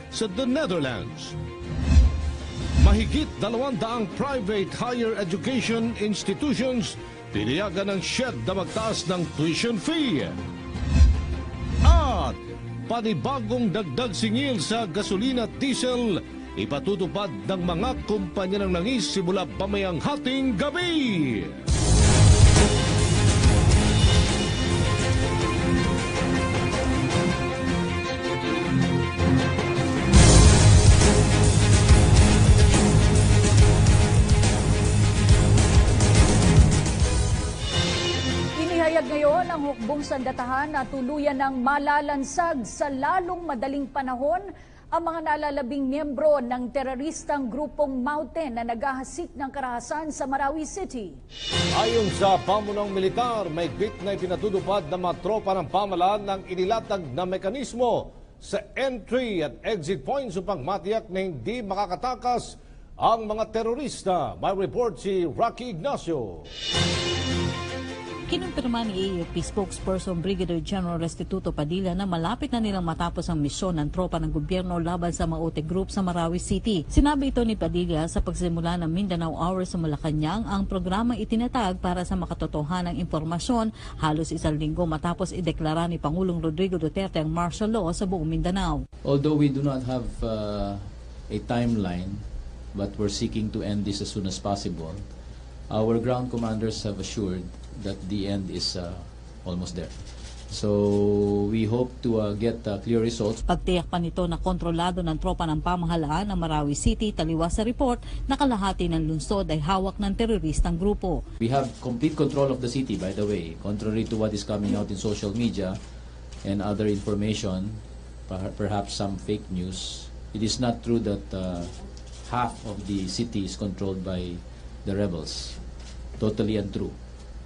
sa The Netherlands. Mahigit 200 private higher education institutions pinayagan ng SHED na magtaas ng tuition fee. At panibagong dagdag singil sa gasolina at diesel ipatutupad ng mga kumpanya ng langis simula pamayang hating gabi. Ngayon ang hukbong sandatahan na tuluyan ng malalansag sa lalong madaling panahon ang mga nalalabing miyembro ng teroristang grupong Mountain na naghahasik ng karahasan sa Marawi City. Ayon sa pamunang militar, may mahigpit na ipinatutupad ng mga tropa ng pamahalaan ng inilatag na mekanismo sa entry at exit points upang matiyak na hindi makakatakas ang mga terorista. May report si Rocky Ignacio. Kinumpirma ni AFP spokesperson Brigadier General Restituto Padilla na malapit na nilang matapos ang misyon ng tropa ng gobyerno laban sa Maute Group sa Marawi City. Sinabi ito ni Padilla sa pagsimula ng Mindanao Hours sa Malacanang, ang programang itinatag para sa makatotohanang impormasyon halos isang linggo matapos ideklara ni Pangulong Rodrigo Duterte ang martial law sa buong Mindanao. Although we do not have a timeline, but we're seeking to end this as soon as possible, our ground commanders have assured that the end is almost there. So we hope to get clear results. Pagtiyak pa nito na kontrolado ng tropa ng pamahalaan ng Marawi City, taliwas sa report na kalahati ng lungsod ay hawak ng teroristang grupo. We have complete control of the city, by the way, contrary to what is coming out in social media and other information, perhaps some fake news. It is not true that half of the city is controlled by the rebels. Totally untrue.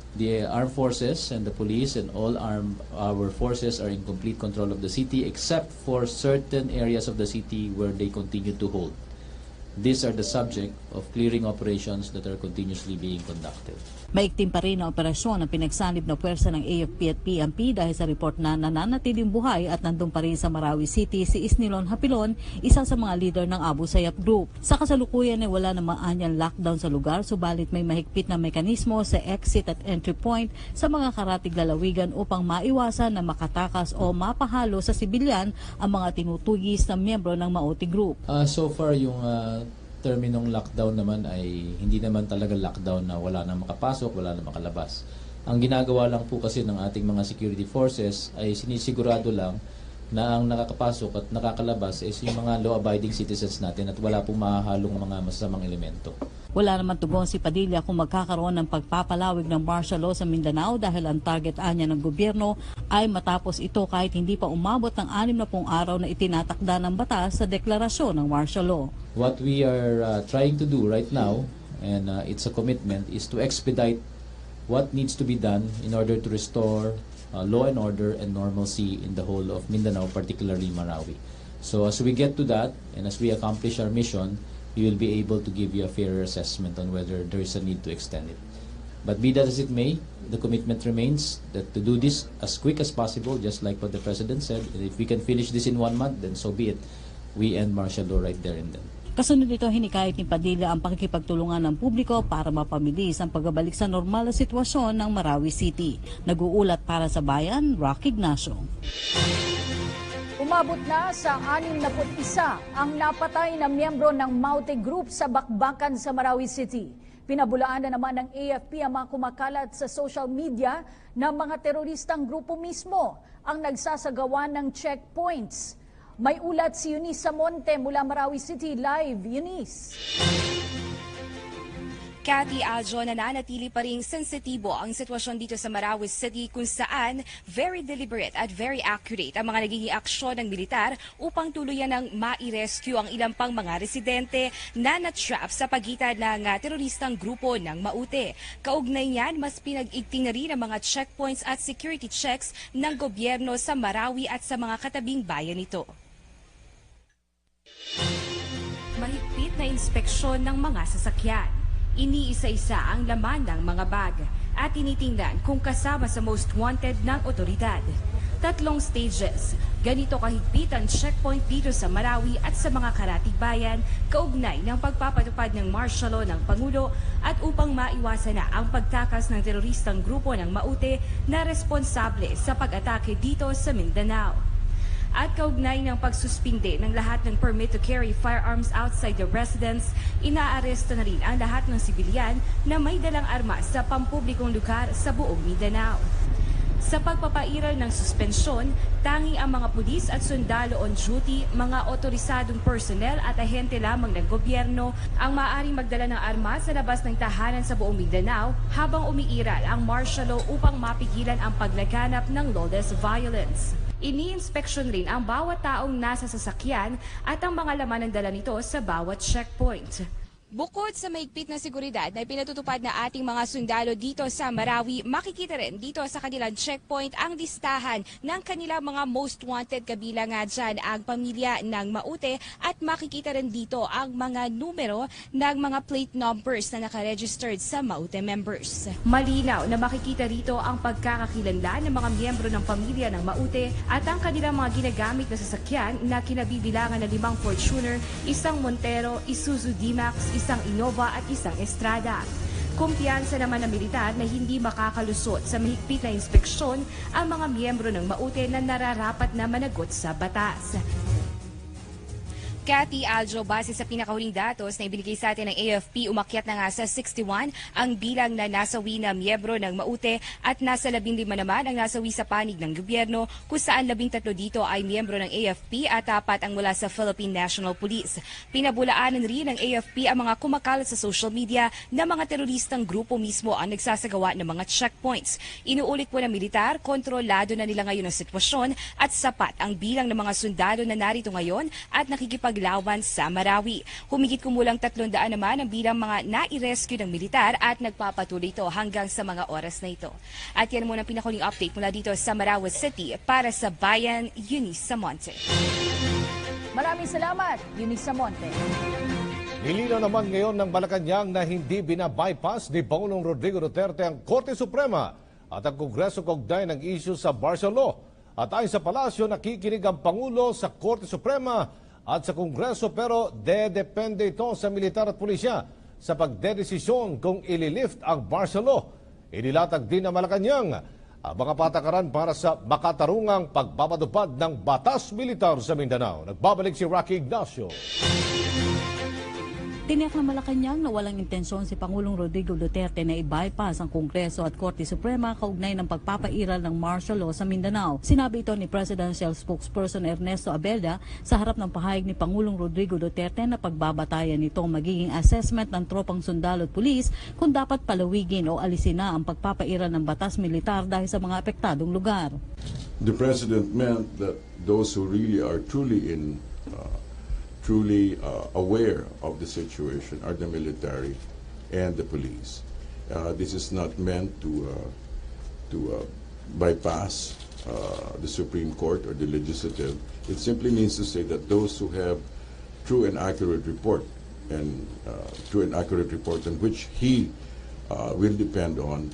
The armed forces and the police and all our forces are in complete control of the city except for certain areas of the city where they continue to hold. These are the subject of clearing operations that are continuously being conducted. Maigting pa rin ang operasyon ng pinagsanib na puwersa ng AFP at PNP dahil sa report na nananatiling buhay at nandun pa rin sa Marawi City si Isnilon Hapilon, isa sa mga leader ng Abu Sayyaf Group. Sa kasalukuyan ay wala namang anyang lockdown sa lugar, subalit may mahigpit na mekanismo sa exit at entry point sa mga karatig lalawigan upang maiwasan na makatakas o mapahalo sa sibilyan ang mga tinutugis na miyembro ng Maute Group. So far yung terminong lockdown naman ay hindi naman talaga lockdown na wala na makapasok, wala na makalabas. Ang ginagawa lang po kasi ng ating mga security forces ay sinisigurado lang na ang nakakapasok at nakakalabas is yung mga law-abiding citizens natin at wala pong mahahalong mga masasamang elemento. Wala naman tugon si Padilla kung magkakaroon ng pagpapalawig ng martial law sa Mindanao dahil ang target anya ng gobyerno ay matapos ito kahit hindi pa umabot ng 60 araw na itinatakda ng batas sa deklarasyon ng martial law. What we are trying to do right now, and it's a commitment, is to expedite what needs to be done in order to restore law and order and normalcy in the whole of Mindanao, particularly Marawi. So as we get to that and as we accomplish our mission, we will be able to give you a fairer assessment on whether there is a need to extend it. But be that as it may, the commitment remains that to do this as quick as possible, just like what the President said. And if we can finish this in 1 month, then so be it. We end martial law right there and then. Kasunod nito, hinikayat ni Padilla ang pakikipagtulungan ng publiko para mapabilis ang pagbabalik sa normal na sitwasyon ng Marawi City. Nag-uulat para sa Bayan, Rocky Ignacio. Umabot na sa 61 ang napatay na miyembro ng Maute Group sa bakbakan sa Marawi City. Pinabulaan na naman ng AFP ang mga kumakalat sa social media na mga teroristang grupo mismo ang nagsasagawa ng checkpoints. May ulat si Eunice Samonte mula Marawi City. Live, Eunice. Cathy Aljo, nananatili pa ring sensitibo ang sitwasyon dito sa Marawi City kung saan very deliberate at very accurate ang mga nagiging aksyon ng militar upang tuluyan ng mai-rescue ang ilang pang mga residente na na-trap sa pagitan ng teroristang grupo ng Maute. Kaugnay niyan, mas pinag-igting na rin ang mga checkpoints at security checks ng gobyerno sa Marawi at sa mga katabing bayan nito. Mahigpit na inspeksyon ng mga sasakyan. Iniisa-isa ang laman ng mga bag at tinitingnan kung kasama sa most wanted ng otoridad. 3 stages. Ganito kahigpit ang checkpoint dito sa Marawi at sa mga karatig bayan kaugnay ng pagpapatupad ng martial law ng Pangulo at upang maiwasan na ang pagtakas ng teroristang grupo ng Maute na responsable sa pag-atake dito sa Mindanao. At kaugnay ng pagsuspinde ng lahat ng permit to carry firearms outside the residence, inaaresto na rin ang lahat ng sibilyan na may dalang armas sa pampublikong lugar sa buong Mindanao. Sa pagpapairal ng suspensyon, tangi ang mga pulis at sundalo on duty, mga otorisadong personnel at ahente lamang ng gobyerno ang maaaring magdala ng armas sa labas ng tahanan sa buong Mindanao habang umiiral ang martial law upang mapigilan ang paglaganap ng lawless violence. Ini-inspeksyon rin ang bawat taong nasa sasakyan at ang mga laman ng dala nito sa bawat checkpoint. Bukod sa mahigpit na seguridad na pinatutupad na ating mga sundalo dito sa Marawi, makikita rin dito sa kanilang checkpoint ang listahan ng kanilang mga most wanted, kabilang nga dyan ang pamilya ng Maute, at makikita rin dito ang mga numero ng mga plate numbers na nakaregistered sa Maute members. Malinaw na makikita rito ang pagkakakilanlan ng mga miyembro ng pamilya ng Maute at ang kanilang mga ginagamit na sasakyan na kinabibilangan ng 5 Fortuner, 1 Montero, Isuzu D-Max, isang Innova at isang Estrada. Kumpiyansa naman ng militar na hindi makakalusot sa mahigpit na inspeksyon ang mga miyembro ng Maute na nararapat na managot sa batas. Cathy Aljo, base sa pinakahuling datos na ibinigay sa atin ng AFP, umakyat na nga sa 61 ang bilang na nasawi na miyembro ng Maute at nasa 15 naman ang nasawi sa panig ng gobyerno, kung saan 13 dito ay miyembro ng AFP at 4 ang mula sa Philippine National Police. Pinabulaanan rin ng AFP ang mga kumakalat sa social media na mga teroristang grupo mismo ang nagsasagawa ng mga checkpoints. Inuulit po ng militar, kontrolado na nila ngayon ang sitwasyon at sapat ang bilang ng mga sundalo na narito ngayon at nakikipaglaban sa Marawi. Humigit kumulang 300 naman ang bilang mga nai-rescue ng militar at nagpapatuloy ito hanggang sa mga oras na ito. At yan muna ang pinakahuling update mula dito sa Marawi City para sa Bayan, Eunice Samonte. Maraming salamat, Eunice Samonte. Nilinaw naman ngayon ng Malacanang na hindi binabypass ni Pangulong Rodrigo Duterte ang Korte Suprema at ang Kongreso kaugnay ng issue sa martial law. At ayon sa palasyo, nakikinig ang Pangulo sa Korte Suprema at sa Kongreso, pero depende ito sa militar at pulisya sa pagdedesisyon kung ililift ang martial law. Inilatag din ng Malacanang ang mga patakaran para sa makatarungang pagpapatupad ng batas militar sa Mindanao. Nagbabalik si Rocky Ignacio. Tiniyak ng Malacanang na walang intensyon si Pangulong Rodrigo Duterte na i-bypass ang Kongreso at Korte Suprema kaugnay ng pagpapairal ng martial law sa Mindanao. Sinabi ito ni Presidential Spokesperson Ernesto Abelda sa harap ng pahayag ni Pangulong Rodrigo Duterte na pagbabatayan nitong magiging assessment ng tropang sundalo at pulis kung dapat palawigin o alisin na ang pagpapairal ng batas militar dahil sa mga apektadong lugar. The President meant that those who really are truly aware of the situation are the military and the police. This is not meant to bypass the Supreme Court or the legislative. It simply means to say that those who have true and accurate report on which he will depend on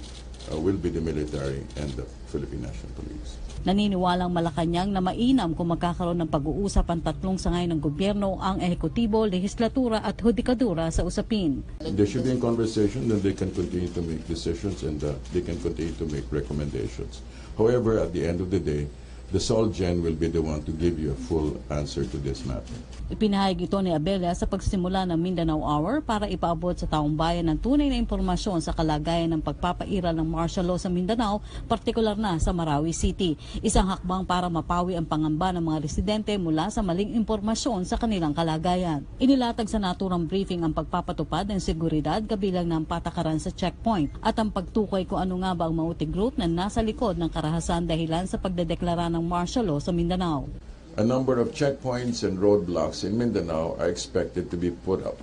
will be the military and the Philippine National Police. Naniniwalang Malacanang na mainam kung magkakaroon ng pag-uusap ang tatlong sangay ng gobyerno, ang ehekutibo, lehislatura at hudikadura sa usapin. There should be a conversation, then they can continue to make decisions and they can continue to make recommendations. However, at the end of the day, the SOLGEN will be the one to give you a full answer to this matter. Ipinahayag ito ni Abela sa pagsimula ng Mindanao Hour para ipaabot sa taong bayan ng tunay na impormasyon sa kalagayan ng pagpapairal ng martial law sa Mindanao, partikular na sa Marawi City. Isang hakbang para mapawi ang pangamba ng mga residente mula sa maling impormasyon sa kanilang kalagayan. Inilatag sa naturang briefing ang pagpapatupad ng seguridad kabilang ng patakaran sa checkpoint at ang pagtukoy kung ano nga ba ang Maute Group na nasa likod ng karahasan dahilan sa pagdedeklara ng martial law sa Mindanao. A number of checkpoints and roadblocks in Mindanao are expected to be put up.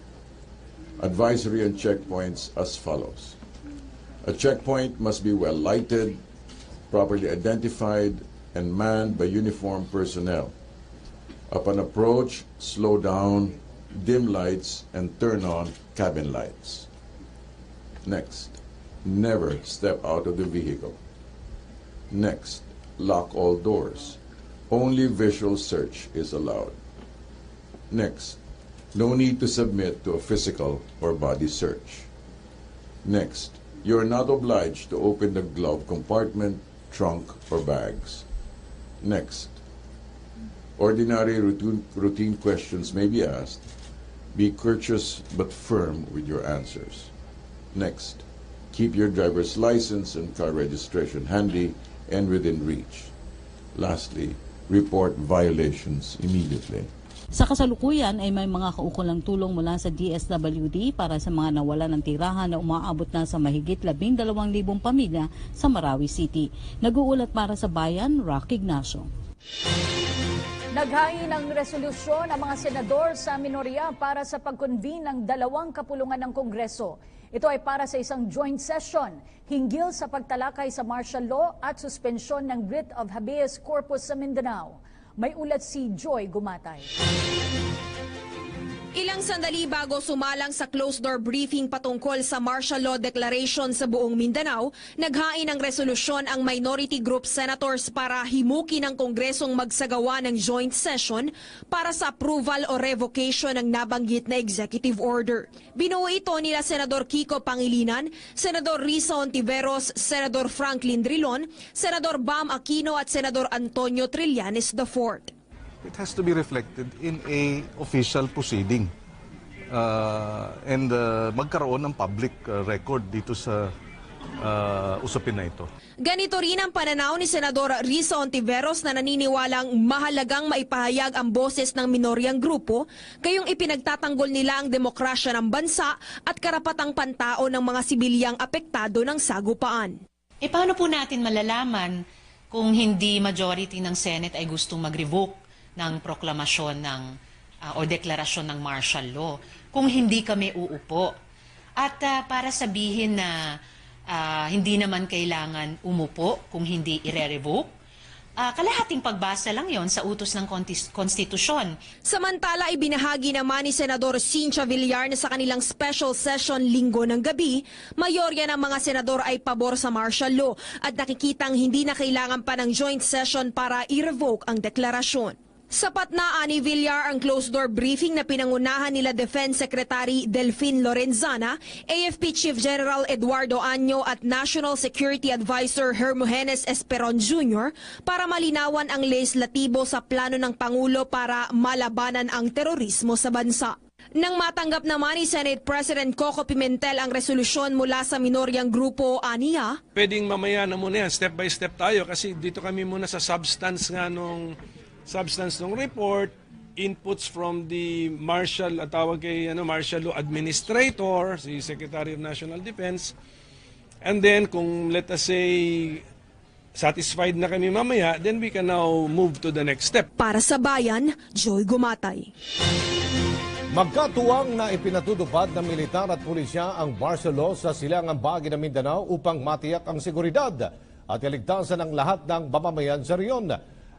Advisory on checkpoints as follows. A checkpoint must be well lighted, properly identified, and manned by uniformed personnel. Upon approach, slow down, dim lights, and turn on cabin lights. Next, never step out of the vehicle. Next, lock all doors. Only visual search is allowed. Next, no need to submit to a physical or body search. Next, you are not obliged to open the glove compartment, trunk, or bags. Next, ordinary routine questions may be asked. Be courteous but firm with your answers. Next, keep your driver's license and car registration handy and within reach. Lastly, report violations immediately. Sa kasalukuyan ay may mga kaukulang tulong mula sa DSWD para sa mga nawala ng tirahan na umaabot na sa mahigit 12,000 pamilya sa Marawi City. Nag-uulat para sa Bayan, Rock Ignacio. Naghain ng resolusyon ang mga senador sa minorya para sa pag-convene ng 2 kapulungan ng Kongreso. Ito ay para sa isang joint session hinggil sa pagtalakay sa martial law at suspensyon ng writ of habeas corpus sa Mindanao. May ulat si Joy Gumatay. Ilang sandali bago sumalang sa closed-door briefing patungkol sa martial law declaration sa buong Mindanao, naghain ng resolusyon ang minority group senators para himukin ng Kongresong magsagawa ng joint session para sa approval o revocation ng nabanggit na executive order. Binuo ito nila Senador Kiko Pangilinan, Senador Risa Ontiveros, Senador Franklin Drilon, Senador Bam Aquino at Senador Antonio Trillanes IV. It has to be reflected in a official proceeding and magkaroon ng public record dito sa usapin na ito. Ganito rin ang pananaw ni Senador Risa Ontiveros na naniniwalang mahalagang maipahayag ang boses ng minoryang grupo, gayong ipinagtatanggol nila ang demokrasya ng bansa at karapatang pantao ng mga sibilyang apektado ng sagupaan. Paano po natin malalaman kung hindi majority ng Senate ay gustong mag-revoke ng proklamasyon ng o deklarasyon ng martial law kung hindi kami uupo? At para sabihin na hindi naman kailangan umupo kung hindi ire-revoke, kalahating pagbasa lang yon sa utos ng konstitusyon. Samantala, ibinahagi naman ni Senador Cynthia Villar na sa kanilang special session linggo ng gabi, mayorya ng mga senador ay pabor sa martial law at nakikitang hindi na kailangan pa ng joint session para i-revoke ang deklarasyon. Sapat na ani Villar ang closed-door briefing na pinangunahan nila Defense Secretary Delfin Lorenzana, AFP Chief General Eduardo Año at National Security Advisor Hermogenes Esperon Jr. para malinawan ang legislatibo sa plano ng Pangulo para malabanan ang terorismo sa bansa. Nang matanggap naman ni Senate President Coco Pimentel ang resolusyon mula sa minoryang grupo, aniya, pwedeng mamaya na muna yan, step by step tayo kasi dito kami muna sa substance ng report, inputs from the martial law administrator, si Secretary of National Defense, and then kung let us say satisfied na kami mamaya, then we can now move to the next step. Para sa Bayan, Joy Gumatay. Magkatuwang na ipinatutupad ng militar at pulisya ang martial law sa silangang bahagi ng Mindanao upang matiyak ang seguridad at iligtasan ng lahat ng mamamayan sa riyon.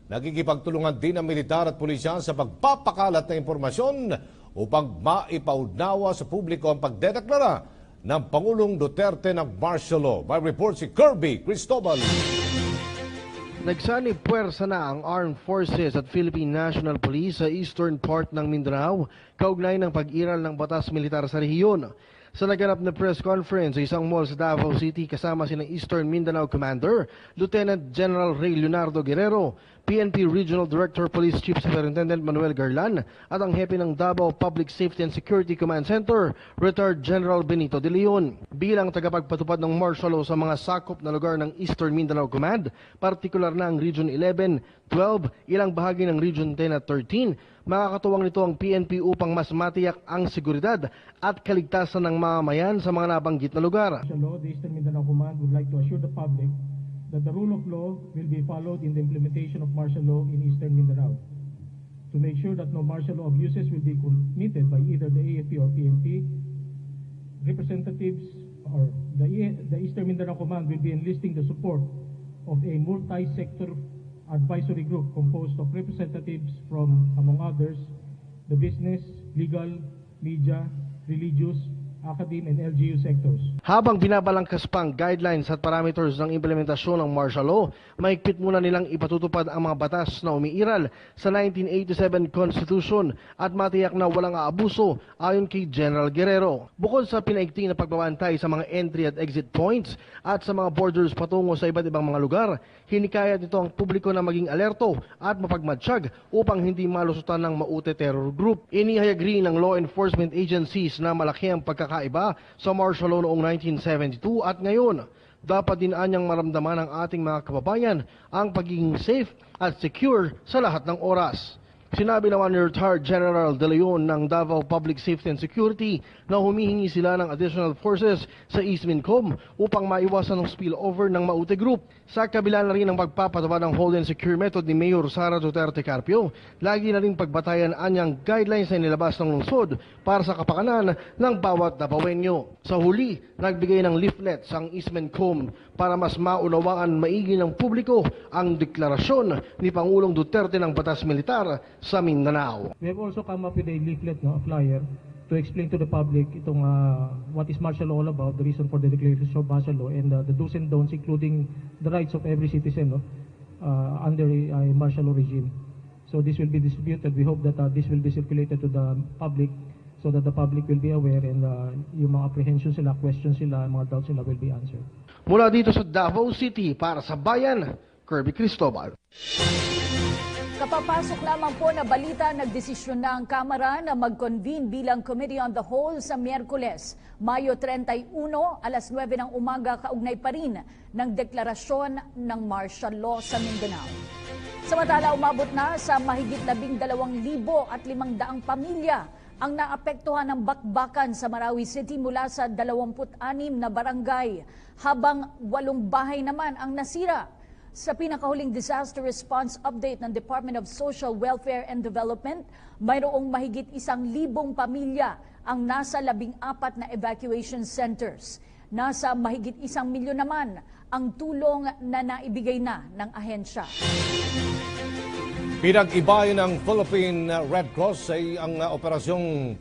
Nagigipagtulungan din ang militar at pulisya sa pagpapakalat ng impormasyon upang maipaunawa sa publiko ang pagdedeklara ng Pangulong Duterte ng martial law. May report si Kirby Cristobal. Nagsanib puwersa na ang Armed Forces at Philippine National Police sa eastern part ng Mindanao, kaugnay ng pag-iral ng batas militar sa rehiyon. Sa naganap na press conference sa isang mall sa Davao City kasama si ng Eastern Mindanao Commander, Lieutenant General Ray Leonardo Guerrero, PNP Regional Director Police Chief Superintendent Manuel Garlan at ang hepe ng Davao Public Safety and Security Command Center, Retired General Benito de Leon. Bilang tagapagpatupad ng martial law sa mga sakop na lugar ng Eastern Mindanao Command, partikular na ang Region 11, 12, ilang bahagi ng Region 10 at 13, makakatuwang nito ang PNP upang mas matiyak ang seguridad at kaligtasan ng mamamayan sa mga nabanggit na lugar. The Eastern Mindanao Command would like to assure the public that the rule of law will be followed in the implementation of martial law in Eastern Mindanao. To make sure that no martial law abuses will be committed by either the AFP or PNP, representatives or the Eastern Mindanao Command will be enlisting the support of a multi-sector advisory group composed of representatives from, among others, the business, legal, media, religious, academe, and LGU sectors. Habang binabalangkas pang guidelines at parameters ng implementasyon ng martial law, mahigpit muna nilang ipatutupad ang mga batas na umiiral sa 1987 Constitution at matiyak na walang aabuso ayon kay General Guerrero. Bukod sa pinaigting na pagbabantay sa mga entry at exit points at sa mga borders patungo sa iba't ibang mga lugar, hinikayat nito ang publiko na maging alerto at mapagmatsyag upang hindi malusutan ng maute terror group. Inihayag rin ng law enforcement agencies na malaki ang pagkakaiba sa martial law noong 1972 at ngayon. Dapat din anyang maramdaman ng ating mga kababayan ang pagiging safe at secure sa lahat ng oras. Sinabi naman ni Retired General De Leon ng Davao Public Safety and Security na humihingi sila ng additional forces sa East Mincom upang maiwasan ang spillover ng Maute Group. Sa kabila na rin ng pagpapataba ng hold and secure method ni Mayor Sara Duterte Carpio, lagi na rin pagbatayan anyang guidelines na nilabas ng lungsod para sa kapakanan ng bawat Dapawenyo. Sa huli, nagbigay ng leaflets ang East Mincom para mas maunawaan maigi ng publiko ang deklarasyon ni Pangulong Duterte ng batas militar sa Mindanao. We have also come up with a leaflet, a flyer, to explain to the public itong what is martial law all about, the reason for the declaration of martial law, and the do's and don'ts, including the rights of every citizen under a martial law regime. So this will be distributed. We hope that this will be circulated to the public so that the public will be aware and yung mga apprehensions sila, questions sila, mga doubts sila will be answered. Mula dito sa Davao City para sa Bayan, Kirby Cristobal. Kapapasok lamang po na balita, nagdesisyon na ang Kamara na mag-convene bilang Committee on the Whole sa Miyerkules, Mayo 31, alas 9 ng umaga, kaugnay pa rin ng deklarasyon ng martial law sa Mindanao. Samantala, umabot na sa mahigit 12,500 pamilya ang naapektuhan ng bakbakan sa Marawi City mula sa 26 na barangay, habang 8 bahay naman ang nasira. Sa pinakahuling disaster response update ng Department of Social Welfare and Development, mayroong mahigit 1,000 pamilya ang nasa 14 na evacuation centers. Nasa mahigit 1 milyon naman ang tulong na naibigay na ng ahensya. Pinag-ibay ng Philippine Red Cross ay ang operasyong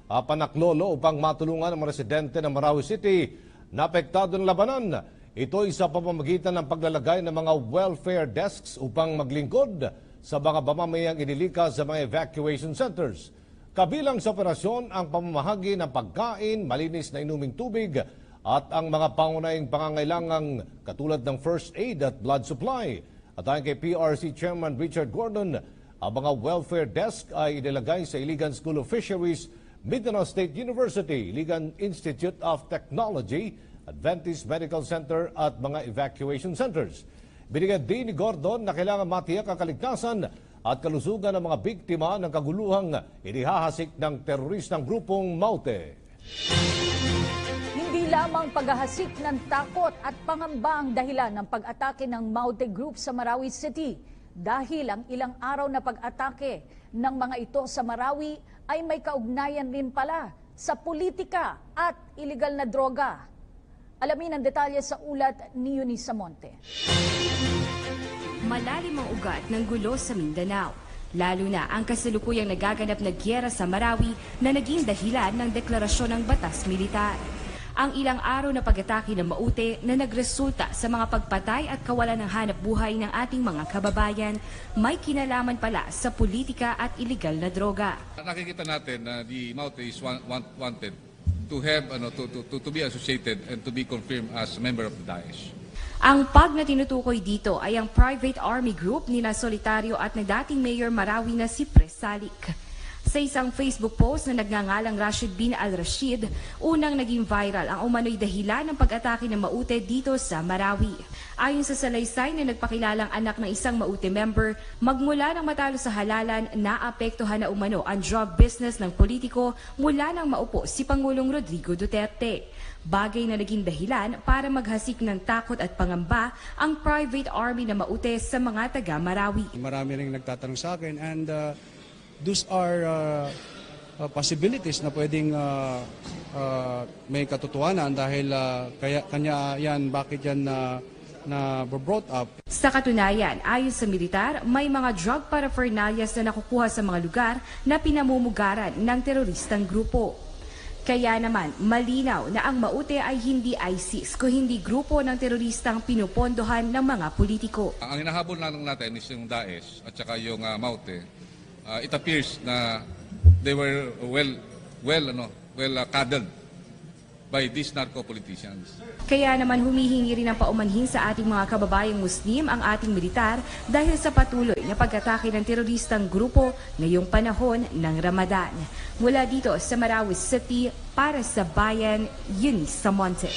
panaklolo upang matulungan ang mga residente ng Marawi City na apektado ng labanan. Ito ay sa pamamagitan ng paglalagay ng mga welfare desks upang maglingkod sa mga mamamayang inilikas sa mga evacuation centers. Kabilang sa operasyon ang pamamahagi ng pagkain, malinis na inuming tubig at ang mga pangunahing pangangailangang katulad ng first aid at blood supply. At ayon kay PRC Chairman Richard Gordon, ang mga welfare desk ay inilagay sa Iligan School of Fisheries, Mindanao State University, Iligan Institute of Technology, Adventist Medical Center at mga evacuation centers. Binigyan din ni Gordon na kailangan matiyak ang kaligtasan at kalusugan ng mga biktima ng kaguluhang inihahasik ng teroristang grupong Maute. Hindi lamang paghahasik ng takot at pangamba ang dahilan ng pag-atake ng Maute Group sa Marawi City. Dahil ang ilang araw na pag-atake ng mga ito sa Marawi ay may kaugnayan rin pala sa politika at iligal na droga. Alamin ang detalye sa ulat ni Eunice Samonte. Malalim ang ugat ng gulo sa Mindanao, lalo na ang kasalukuyang nagaganap na giyera sa Marawi na naging dahilan ng deklarasyon ng batas militar. Ang ilang araw na pag-atake ng Maute na nagresulta sa mga pagpatay at kawalan ng hanap buhay ng ating mga kababayan may kinalaman pala sa politika at iligal na droga. Nakikita natin na the Maute is wanted to have to be associated and to be confirmed as a member of the Daesh. Ang PAG na tinutukoy dito ay ang private army group ni na Solitaryo at na dating Mayor Marawi na si Pres Salik. Sa isang Facebook post na nagngangalang Rashid bin al-Rashid, unang naging viral ang umano'y dahilan ng pag-atake ng Maute dito sa Marawi. Ayon sa salaysay na nagpakilalang anak ng isang Maute member, magmula ng matalo sa halalan, naapektuhan na umano ang drug business ng politiko mula nang maupo si Pangulong Rodrigo Duterte. Bagay na naging dahilan para maghasik ng takot at pangamba ang private army na Maute sa mga taga-Marawi. Marami rin nagtatanong sa akin and those are possibilities na pwedeng may katotohanan dahil kanya yan, bakit yan na brought up. Sa katunayan, ayon sa militar, may mga drug paraphernalias na nakukuha sa mga lugar na pinamumugaran ng teroristang grupo. Kaya naman, malinaw na ang Maute ay hindi ISIS, kung hindi grupo ng teroristang pinupondohan ng mga politiko. Ang hinahabol natin is yung Daesh at saka yung Maute. It appears na they were well cuddled by these narco-politicians. Kaya naman humihingi rin ng paumanhin sa ating mga kababayang Muslim ang ating militar dahil sa patuloy na pag-atake ng teroristang grupo ngayong panahon ng Ramadan. Mula dito sa Marawi City, para sa Bayan, Eunice Samonte.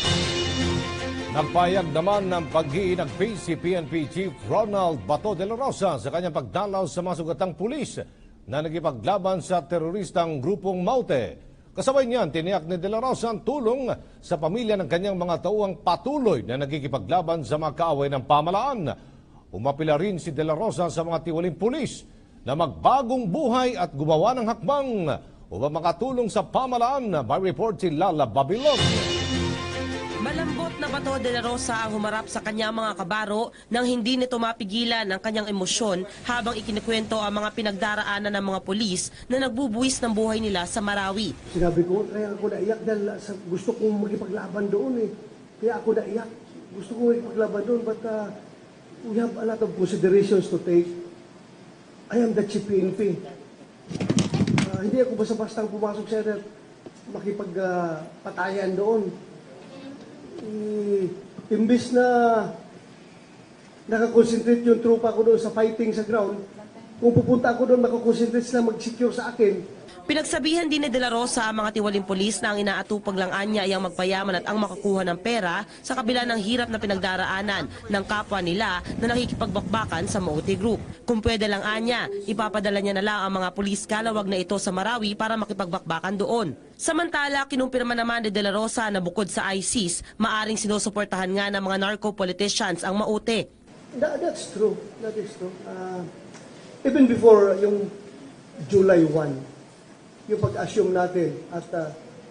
Nagpayag naman ng pag-iinagpi si PNP Chief Ronald Bato de la Rosa sa kanyang pagdalaw sa mga sugatang pulis na nagipaglaban sa teroristang grupong Maute. Kasabay niyan, tiniyak ni De La Rosa ang tulong sa pamilya ng kanyang mga tauang patuloy na nagkikipaglaban sa mga kaaway ng pamalaan. Umapila rin si De La Rosa sa mga tiwaling pulis na magbagong buhay at gumawa ng hakbang upang makatulong sa pamalaan. By report si Lala Babilon. Malambot na Bato de la Rosa ang humarap sa kanyang mga kabaro nang hindi nito mapigilan ang kanyang emosyon habang ikinikwento ang mga pinagdaraanan ng mga pulis na nagbubuwis ng buhay nila sa Marawi. Sinabi ko, kaya ako naiyak dahil gusto kong magipaglaban doon eh. Kaya ako naiyak. Gusto kong magipaglaban doon but we have a lot of considerations to take. I am the chief PNP. Hindi ako basta-bastang pumasok sa makipagpatayan doon. Imbis na nakakonsentrate yung trupa ko doon sa fighting sa ground, kung pupunta ako doon, makakonsentrate sila mag-secure sa akin. Pinagsabihan din ni De La Rosa ang mga tiwaling pulis na ang inaatupag lang anya ay ang magpayaman at ang makakuha ng pera sa kabila ng hirap na pinagdaraanan ng kapwa nila na nakikipagbakbakan sa Maute Group. Kung pwede lang anya, ipapadala niya na lang ang mga pulis kalawag na ito sa Marawi para makipagbakbakan doon. Samantala, kinumpirma naman ni De La Rosa na bukod sa ISIS, maaring sinusuportahan nga ng mga narco-politicians ang Maute. That's true. That is true. Even before yung July 1, yung pag-assume natin at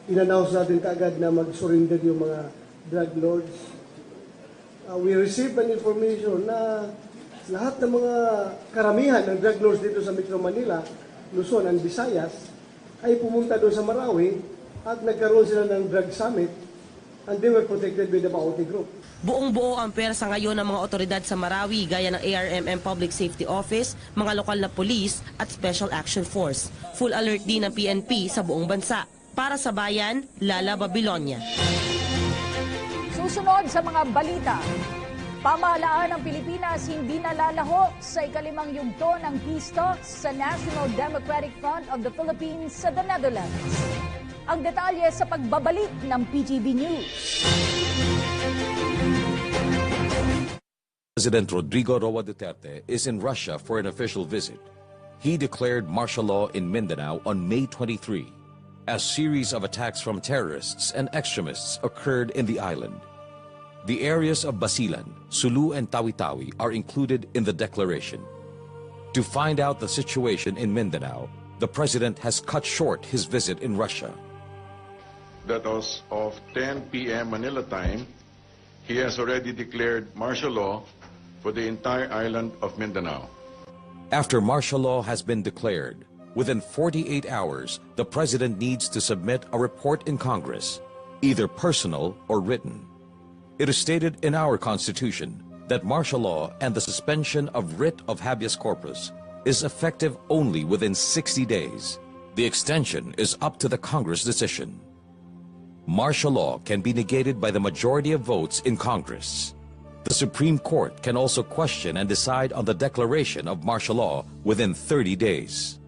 in-announce natin kaagad na mag-surrender yung mga drug lords, we received an information na lahat ng mga karamihan ng drug lords dito sa Metro Manila, Luzon and Visayas, ay pumunta doon sa Marawi at nagkaroon sila ng drug summit and they were protected by the Maute Group. Buong-buo ang pwersa ngayon ng mga otoridad sa Marawi gaya ng ARMM Public Safety Office, mga lokal na police at Special Action Force. Full alert din ng PNP sa buong bansa. Para sa Bayan, Lala Babilonia. Susunod sa mga balita. Pamahalaan ng Pilipinas hindi nalalaho sa ikalimang yugto ng peace talks sa National Democratic Front of the Philippines sa the Netherlands. Ang detalye sa pagbabalik ng PTV News. President Rodrigo Roa Duterte is in Russia for an official visit. He declared martial law in Mindanao on May 23. A series of attacks from terrorists and extremists occurred in the island. The areas of Basilan, Sulu, and Tawi-Tawi are included in the declaration. To find out the situation in Mindanao, the president has cut short his visit in Russia. That as of 10 p.m. Manila time, he has already declared martial law for the entire island of Mindanao. After martial law has been declared, within 48 hours, the president needs to submit a report in Congress, either personal or written. It is stated in our Constitution that martial law and the suspension of writ of habeas corpus is effective only within 60 days. The extension is up to the Congress decision. Martial law can be negated by the majority of votes in Congress. The Supreme Court can also question and decide on the declaration of martial law within 30 days.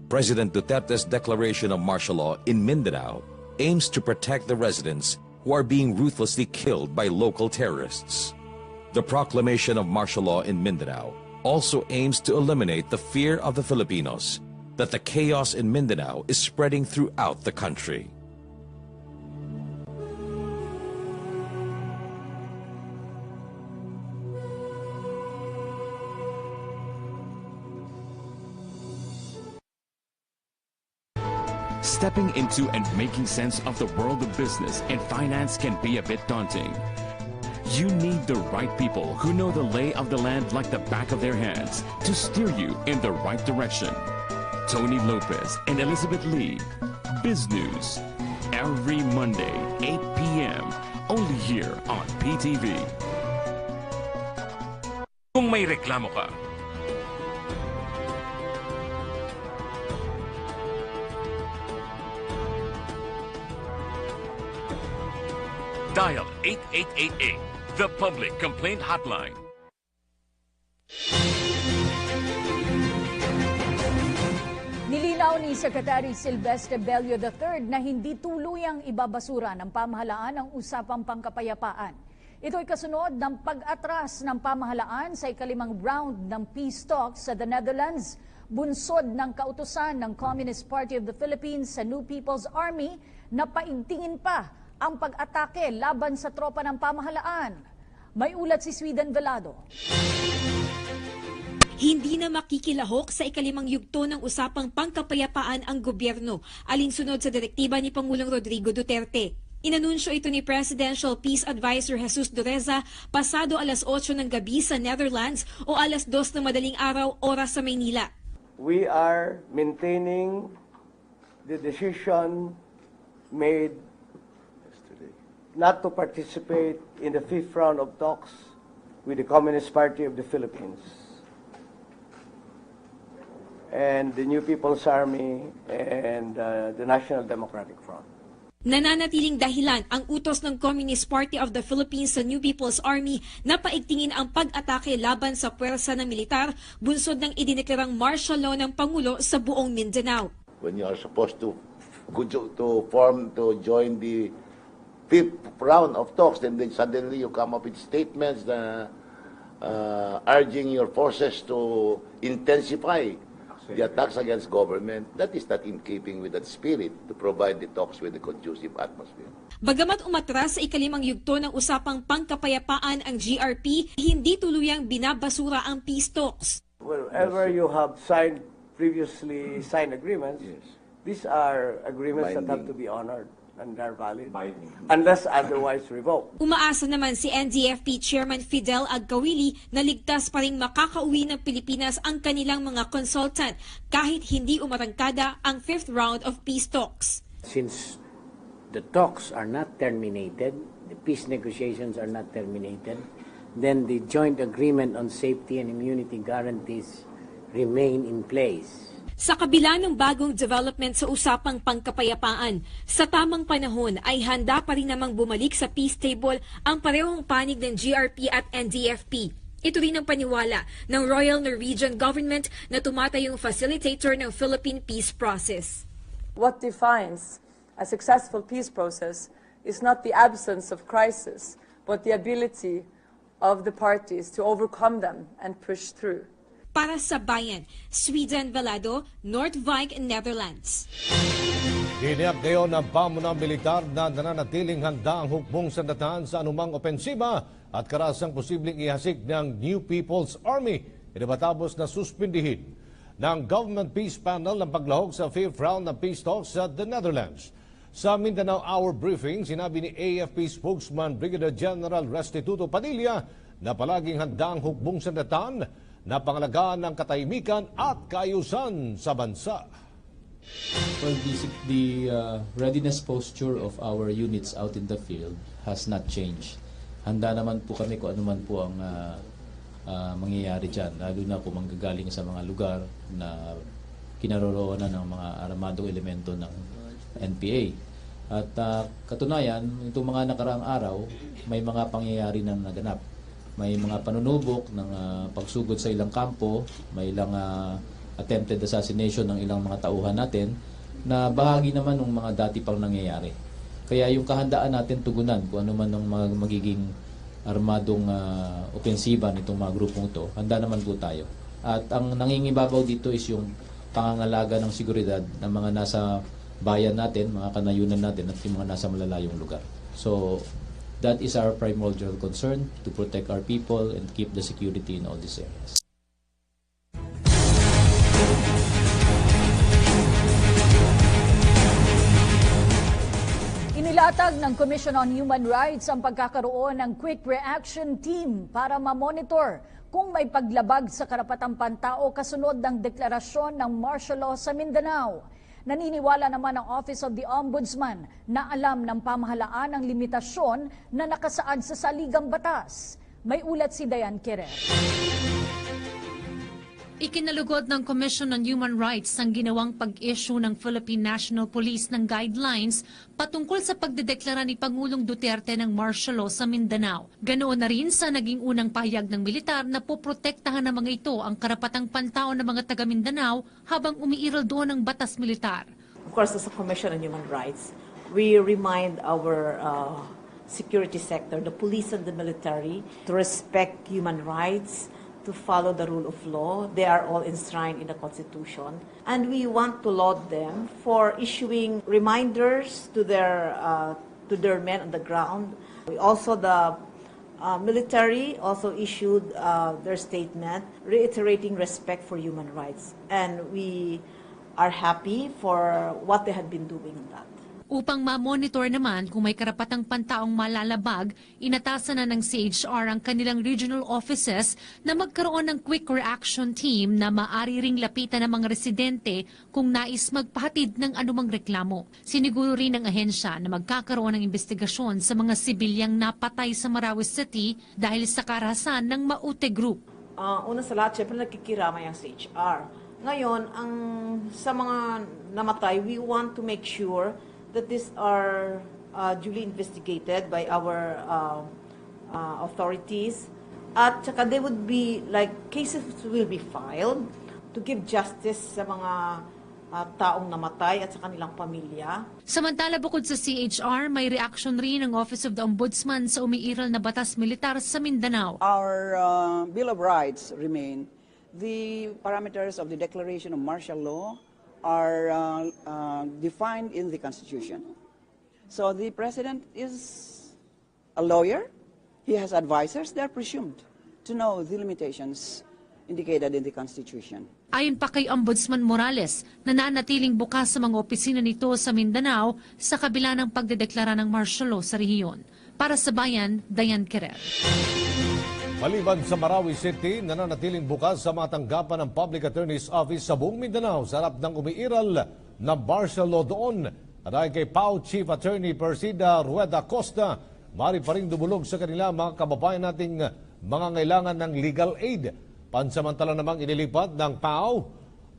President Duterte's declaration of martial law in Mindanao aims to protect the residents who are being ruthlessly killed by local terrorists. The proclamation of martial law in Mindanao also aims to eliminate the fear of the Filipinos that the chaos in Mindanao is spreading throughout the country. Stepping into and making sense of the world of business and finance can be a bit daunting. You need the right people who know the lay of the land like the back of their hands to steer you in the right direction. Tony Lopez and Elizabeth Lee, Biz News. every Monday, 8 p.m. only here on PTV. Kung may reklamo ka, dial 8888, the Public Complaint Hotline. Nilinaw ni Secretary Silvestre Bello III na hindi tuluyang ibabasura ng pamahalaan ang usapang pangkapayapaan. Ito ay kasunod ng pag-atras ng pamahalaan sa ikalimang round ng peace talks sa the Netherlands, bunsod ng kautusan ng Communist Party of the Philippines sa New People's Army na paigtingin pa ang pag-atake laban sa tropa ng pamahalaan. May ulat si Sweden Velado. Hindi na makikilahok sa ikalimang yugto ng usapang pangkapayapaan ang gobyerno, alinsunod sa direktiba ni Pangulong Rodrigo Duterte. Inanunsyo ito ni Presidential Peace Advisor Jesus Dureza pasado alas 8 ng gabi sa Netherlands o alas 2 ng madaling araw oras sa Maynila. We are maintaining the decision made not to participate in the 5th round of talks with the Communist Party of the Philippines and the New People's Army and the National Democratic Front. Nananatiling dahilan ang utos ng Communist Party of the Philippines sa New People's Army na paigtingin ang pag-atake laban sa puwersa ng militar, bunsod ng idineklarang martial law ng Pangulo sa buong Mindanao. When you are supposed to join the 5th round of talks, then suddenly you come up with statements urging your forces to intensify the attacks against government. That is not in keeping with that spirit to provide the talks with a conducive atmosphere. Bagamat umatras sa ikalimang yugto ng usapang pangkapayapaan ang GRP, hindi tuluyang binabasura ang peace talks. Wherever you have previously signed agreements, these are agreements that have to be honored and are valid unless otherwise revoked. Umaasa naman si NDFP Chairman Fidel Agkawili na ligtas pa ring makakauwi ng Pilipinas ang kanilang mga consultant kahit hindi umarangkada ang 5th round of peace talks. Since the talks are not terminated, the peace negotiations are not terminated, then the joint agreement on safety and immunity guarantees remain in place. Sa kabila ng bagong development sa usapang pangkapayapaan, sa tamang panahon ay handa pa rin namang bumalik sa peace table ang parehong panig ng GRP at NDFP. Ito rin ang paniwala ng Royal Norwegian Government na tumatayong facilitator ng Philippine peace process. What defines a successful peace process is not the absence of crisis, but the ability of the parties to overcome them and push through. Para sa Bayan, Sweden Velado, Noordwijk, Netherlands. Tiniyak ngayon ng pamunang militar na nananatiling handa ang hukbong sandatahan sa anumang opensiba at karasang posibleng ihasik ng New People's Army. Ito matapos na suspindihin ng Government Peace Panel ng paglahok sa 5th round ng peace talks sa the Netherlands. Sa Mindanao Hour Briefing, sinabi ni AFP spokesman Brigadier General Restituto Padilla na palaging handa ang hukbong sandatahan na pangalagaan ng katahimikan at kaayusan sa bansa. Well, the readiness posture of our units out in the field has not changed. Handa naman po kami kung ano man po ang mangyayari dyan, lalo na kung manggagaling sa mga lugar na kinaroroonan ng mga armadong elemento ng NPA. At katunayan, itong mga nakaraang araw, may mga pangyayari na naganap. May mga panunubok ng pagsugod sa ilang kampo, may ilang attempted assassination ng ilang mga tauhan natin na bahagi naman ng mga dati pang nangyayari. Kaya yung kahandaan natin tugunan kung ano man ang magiging armadong opensiba nitong mga grupong ito, handa naman po tayo. At ang nangingibabaw dito is yung pangangalaga ng seguridad ng mga nasa bayan natin, mga kanayunan natin at yung mga nasa malalayong lugar. So, that is our primordial concern, to protect our people and keep the security in all these areas. Inilatag ng Commission on Human Rights ang pagkakaroon ng Quick Reaction Team para mamonitor kung may paglabag sa karapatang pantao kasunod ng deklarasyon ng martial law sa Mindanao. Naniniwala naman ang Office of the Ombudsman na alam ng pamahalaan ang limitasyon na nakasaad sa saligang batas. May ulat si Diane Querer. Ikinalugod ng Commission on Human Rights ang ginawang pag-issue ng Philippine National Police ng guidelines patungkol sa pagdedeklara ni Pangulong Duterte ng martial law sa Mindanao. Ganoon na rin sa naging unang pahayag ng militar na poprotektahan ng mga ito ang karapatang pantao ng mga taga Mindanao habang umiiral doon ang batas militar. Of course, as a Commission on Human Rights, we remind our security sector, the police and the military, to respect human rights, to follow the rule of law. They are all enshrined in the Constitution. And we want to laud them for issuing reminders to their men on the ground. Also, the military also issued their statement reiterating respect for human rights. And we are happy for what they have been doing on that. Upang ma-monitor naman kung may karapatang pantaong malalabag, inatasan na ng CHR ang kanilang regional offices na magkaroon ng quick reaction team na maaari ring lapitan ng mga residente kung nais magpahatid ng anumang reklamo. Siniguro rin ng ahensya na magkakaroon ng investigasyon sa mga sibilyang napatay sa Marawi City dahil sa karahasan ng Maute Group. Una sa lahat, syempre nagkikiramay ang CHR. Ngayon, sa mga namatay, we want to make sure that these are duly investigated by our authorities. At saka they would be, cases will be filed to give justice sa mga taong namatay at sa kanilang pamilya. Samantala, bukod sa CHR, may reaction rin ng Office of the Ombudsman sa umiiral na batas militar sa Mindanao. Our Bill of Rights remain. The parameters of the declaration of martial law are defined in the Constitution. So the President is a lawyer. He has advisors. They are presumed to know the limitations indicated in the Constitution. Ayon pa kay Ombudsman Morales, nananatiling bukas sa mga opisina nito sa Mindanao sa kabila ng pagdedeklara ng martial law sa rehiyon. Para sa Bayan, Diane Querer. Maliban sa Marawi City, nananatiling bukas sa mga tanggapan ng Public Attorney's Office sa buong Mindanao sa harap ng umiiral na martial law doon. At ay kay PAO Chief Attorney Persida Rueda Costa, mari pa rin dumulog sa kanila mga kababayan nating mga ngailangan ng legal aid. Pansamantala namang inilipat ng PAO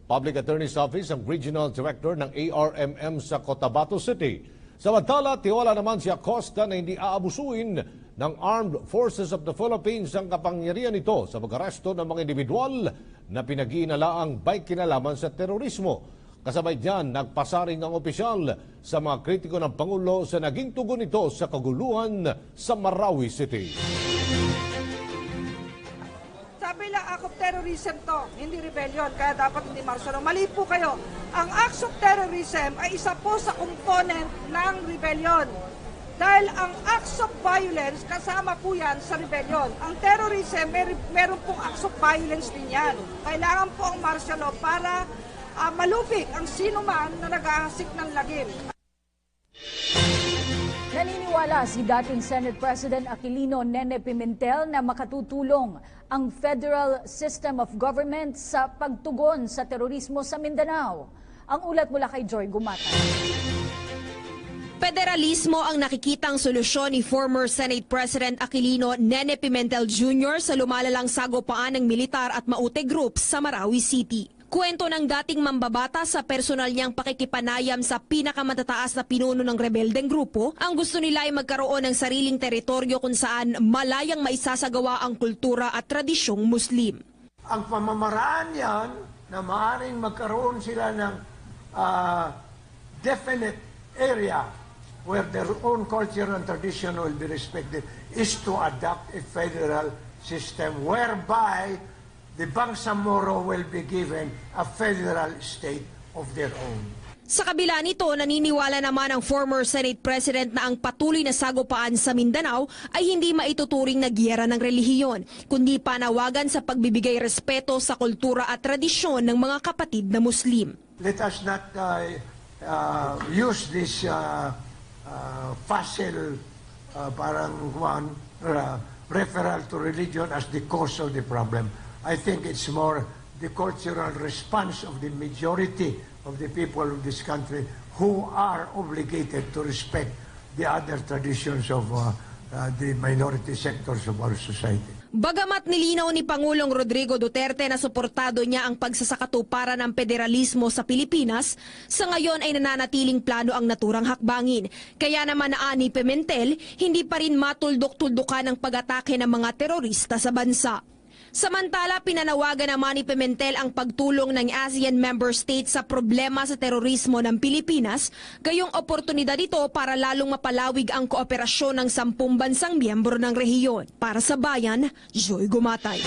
Public Attorney's Office ang Regional Director ng ARMM sa Cotabato City. Samantala, tiwala naman si Acosta na hindi aabusuin ng Armed Forces of the Philippines ang kapangyarihan nito sa pag-aresto ng mga individual na pinag-iinalaang may kinalaman sa terorismo. Kasabay diyan, nagpasaring ang opisyal sa mga kritiko ng Pangulo sa naging tugon nito sa kaguluhan sa Marawi City. Sabi lang, act of terrorism to, hindi rebellion, kaya dapat hindi martial law. Mali po kayo. Ang acts of terrorism ay isa po sa component ng rebellion. Dahil ang acts of violence, kasama po yan sa rebellion. Ang terrorism, meron pong acts of violence din yan. Kailangan po ang martial law para malupig ang sino man na nag-aasik ng lagim. Naniniwala si dating Senate President Aquilino Nene Pimentel na makatutulong ang federal system of government sa pagtugon sa terorismo sa Mindanao. Ang ulat mula kay Joy Gumata. Federalismo ang nakikitang solusyon ni former Senate President Aquilino Nene Pimentel Jr. sa lumalalang sagupaan ng militar at Maute Group sa Marawi City. Kwento ng dating mambabata sa personal niyang pakikipanayam sa pinakamatataas na pinuno ng rebeldeng grupo, ang gusto nila ay magkaroon ng sariling teritoryo kung saan malayang maisasagawa ang kultura at tradisyong Muslim. Ang pamamaraan yan na maaaring magkaroon sila ng definite area where their own culture and tradition will be respected is to adopt a federal system whereby the Bangsamoro will be given a federal state of their own. Sa kabila nito, naniniwala naman ang former Senate President na ang patuloy na sagupaan sa Mindanao ay hindi maituturing na giyera ng relihiyon, kundi panawagan sa pagbibigay respeto sa kultura at tradisyon ng mga kapatid na Muslim. Let us not use this facile referral to religion as the cause of the problem. I think it's more the cultural response of the majority of the people of this country who are obligated to respect the other traditions of the minority sectors of our society. Bagamat nilinaw ni Pangulong Rodrigo Duterte na suportado niya ang pagsasakatuparan ng federalismo sa Pilipinas, sa ngayon ay nananatiling plano ang naturang hakbangin. Kaya naman naani Pimentel, hindi pa rin matuldok-tuldukan ang pag-atake ng mga terorista sa bansa. Samantala, pinanawagan naman ni Pimentel ang pagtulong ng ASEAN member states sa problema sa terorismo ng Pilipinas, gayong oportunidad ito para lalong mapalawig ang kooperasyon ng 10 bansang miyembro ng rehiyon. Para sa Bayan, Joy Gumatay.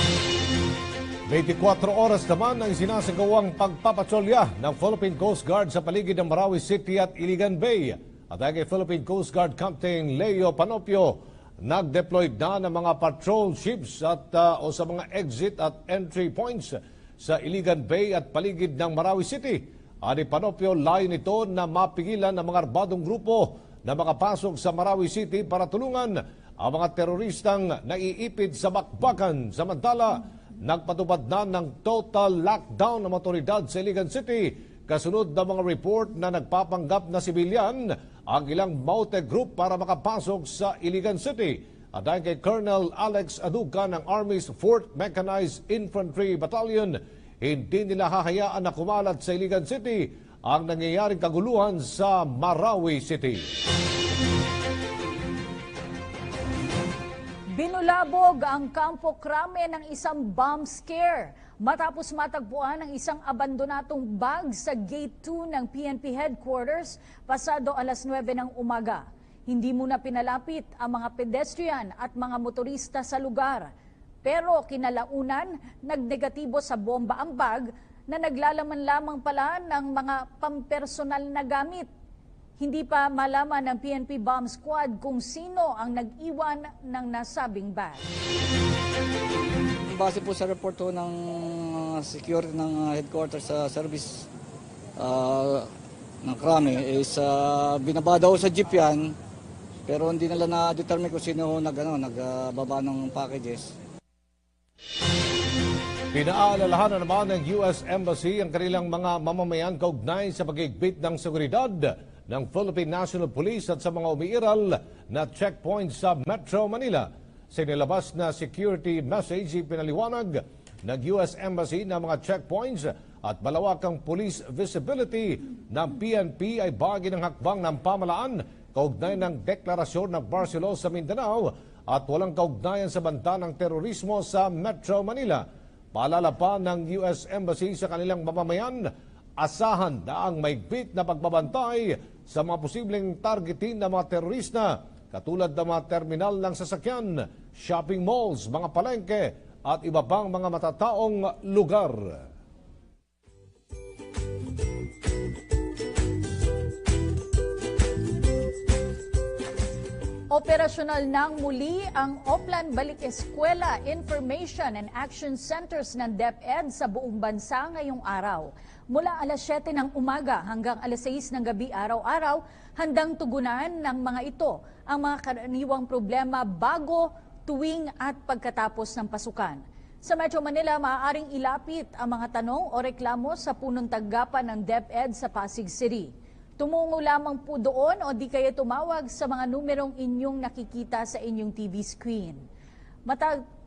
24 oras naman ang sinasagawang pagpapatrolya ng Philippine Coast Guard sa paligid ng Marawi City at Iligan Bay. At ang Philippine Coast Guard Captain Leo Panopio, nag-deploy na ng mga patrol ships at o sa mga exit at entry points sa Iligan Bay at paligid ng Marawi City. Ani Panopio, layon ito na mapigilan ng mga arbadong grupo na makapasok sa Marawi City para tulungan ang mga teroristang naiipit sa bakbakan. Samantala, nagpatupad na ng total lockdown ng otoridad sa Iligan City kasunod ng mga report na nagpapanggap na sibilyan ang ilang Maute Group para makapasok sa Iligan City. At dahil kay Colonel Alex Aduca ng Army's 4th Mechanized Infantry Battalion, hindi nila hahayaan na kumalat sa Iligan City ang nangyayaring kaguluhan sa Marawi City. Binulabog ang Kampo Krame ng isang bomb scare matapos matagpuan ang isang abandonatong bag sa Gate 2 ng PNP Headquarters pasado alas 9 ng umaga. Hindi muna pinalapit ang mga pedestrian at mga motorista sa lugar. Pero kinalaunan, nagnegatibo sa bomba ang bag na naglalaman lamang pala ng mga pampersonal na gamit. Hindi pa malaman ng PNP Bomb Squad kung sino ang nag-iwan ng nasabing bag. Base po sa report ng security ng headquarters sa service ng Krame is binaba daw sa jeep yan, pero hindi nila na-determine kung sino nagbaba ng packages. Pinaalalahanan naman ng US Embassy ang kanilang mga mamamayan kaugnay sa pag-igbit ng seguridad ng Philippine National Police at sa mga umiiral na checkpoints sa Metro Manila. Sa nilabas na security message, pinaliwanag ng US Embassy na mga checkpoints at malawakang police visibility ng PNP ay bahagi ng hakbang ng pamalaan kaugnay ng deklarasyon ng Barcelona sa Mindanao at walang kaugnayan sa banta ng terorismo sa Metro Manila. Paalala pa ng US Embassy sa kanilang mamamayan, asahan na ang maigpit na pagbabantay sa mga posibleng targetin ng mga terorista katulad ng mga terminal ng sasakyan, shopping malls, mga palengke at iba pang mga matataong lugar. Operasyonal nang muli ang Oplan Balik Eskwela Information and Action Centers ng DepEd sa buong bansa ngayong araw. Mula alas 7 ng umaga hanggang alas 6 ng gabi araw-araw, handang tugunan ng mga ito ang mga karaniwang problema bago, tuwing at pagkatapos ng pasukan. Sa Metro Manila, maaaring ilapit ang mga tanong o reklamo sa punong tanggapan ng DepEd sa Pasig City. Tumungo lamang po doon o di kaya tumawag sa mga numerong inyong nakikita sa inyong TV screen.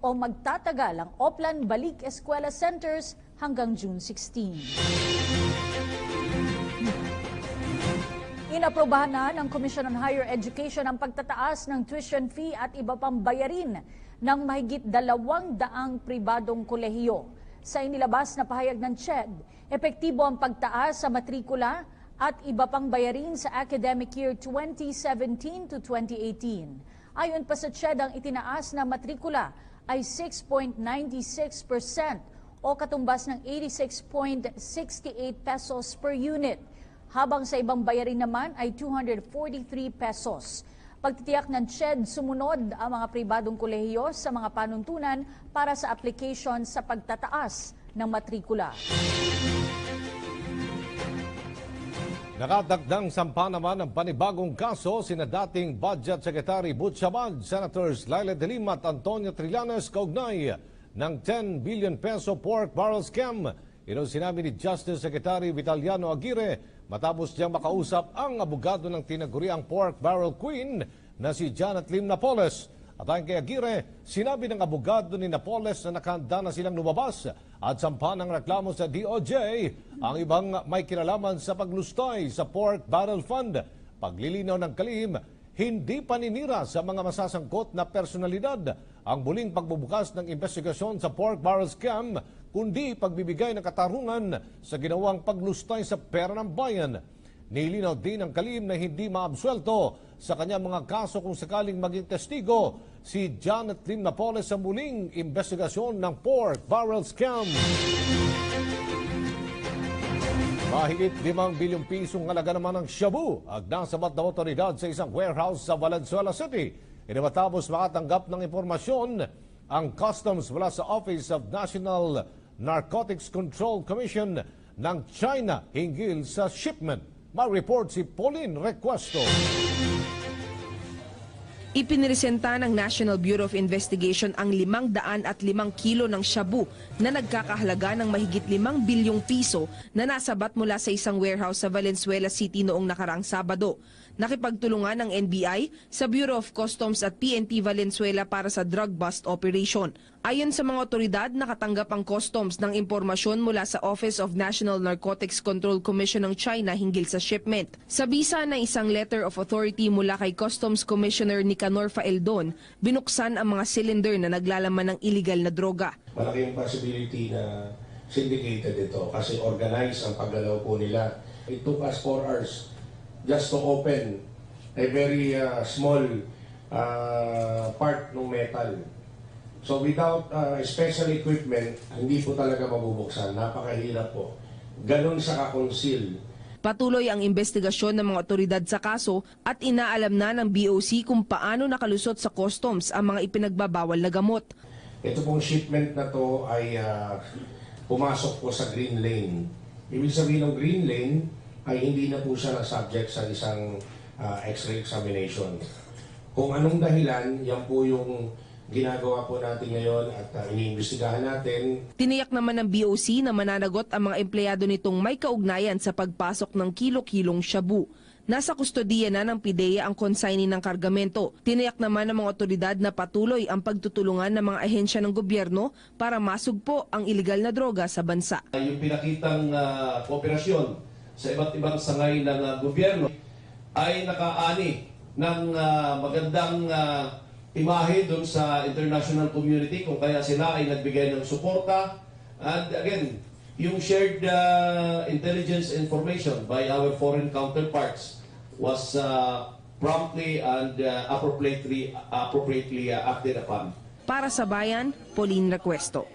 Magtatagal ang Oplan Balik Eskwela Centers hanggang June 16. Inaprobahan na ng Commission on Higher Education ang pagtataas ng tuition fee at iba pang bayarin ng mahigit 200 pribadong kolehiyo. Sa inilabas na pahayag ng CHED, epektibo ang pagtaas sa matrikula at iba pang bayarin sa academic year 2017 to 2018. Ayon pa sa CHED, ang itinaas na matrikula ay 6.96% o katumbas ng 86.68 pesos per unit, habang sa ibang bayarin naman ay 243 pesos. Pagtitiyak ng CHED, sumunod ang mga pribadong kolehiyo sa mga panuntunan para sa application sa pagtataas ng matrikula. Nakadagdang sampa naman ng panibagong kaso sina dating Budget Secretary Butch Abad, Senators Laila De Lima at Antonio Trillanes kaugnay ng 10 billion peso pork barrel scam. Ito sinabi ni Justice Secretary Vitaliano Aguirre matapos niyang makausap ang abogado ng tinaguriang pork barrel queen na si Janet Lim Napoles. At ayon kay Aguirre, sinabi ng abogado ni Napoles na nakahanda na silang lumabas at sampa ng reklamo sa DOJ ang ibang may kinalaman sa paglustay sa pork barrel fund. Paglilinaw ng kalihim, hindi paninira sa mga masasangkot na personalidad ang muling pagbubukas ng investigasyon sa pork barrel scam, kundi pagbibigay ng katarungan sa ginawang paglustay sa pera ng bayan. Nilinaw din ng kalihim na hindi maabsuelto sa kanyang mga kaso kung sakaling maging testigo si Janet Lim Napoles sa muling investigasyon ng pork barrel scam. Mahigit 5 bilyong pisong halaga naman ng shabu ang nasabat na otoridad sa isang warehouse sa Valenzuela City. Matapos makatanggap ng impormasyon ang customs mula sa Office of National Narcotics Control Commission ng China hinggil sa shipment. Ma-report si Pauline Recuesto. Ipiniresenta ng National Bureau of Investigation ang 505 kilo ng shabu na nagkakahalaga ng mahigit 5 bilyong piso na nasabat mula sa isang warehouse sa Valenzuela City noong nakaraang Sabado. Nakipagtulungan ng NBI sa Bureau of Customs at PNP Valenzuela para sa drug bust operation. Ayon sa mga otoridad, nakatanggap ang customs ng impormasyon mula sa Office of National Narcotics Control Commission ng China hinggil sa shipment. Sa bisa ng isang letter of authority mula kay Customs Commissioner Nicanor Faeldon, binuksan ang mga cylinder na naglalaman ng illegal na droga. Malaking possibility na syndicated ito kasi organized ang paggalaw po nila. It took us 4 hours just to open a very small part ng metal. So without special equipment, hindi po talaga mabubuksan. Napakahirap po. Ganun sa kakonsil. Patuloy ang investigasyon ng mga otoridad sa kaso at inaalam na ng BOC kung paano nakalusot sa customs ang mga ipinagbabawal na gamot. Ito pong shipment na to ay pumasok po sa green lane. Ibig sabihin ng green lane ay hindi na po siya na-subject sa isang X-ray examination. Kung anong dahilan, yan po yung ginagawa po natin ngayon at iniimbestigahan natin. Tiniyak naman ng BOC na mananagot ang mga empleyado nitong may kaugnayan sa pagpasok ng kilo-kilong shabu. Nasa kustodiya na ng PIDEA ang consignee ng kargamento. Tiniyak naman ng mga otoridad na patuloy ang pagtutulungan ng mga ahensya ng gobyerno para masugpo ang iligal na droga sa bansa. Yung pinakitang kooperasyon sa iba't ibang sangay ng gobyerno ay nakaani ng magandang imahe doon sa international community kung kaya sila ay nagbigay ng suporta. And again, yung shared intelligence information by our foreign counterparts was promptly and appropriately acted upon. Para sa Bayan, Pauline Recuesto.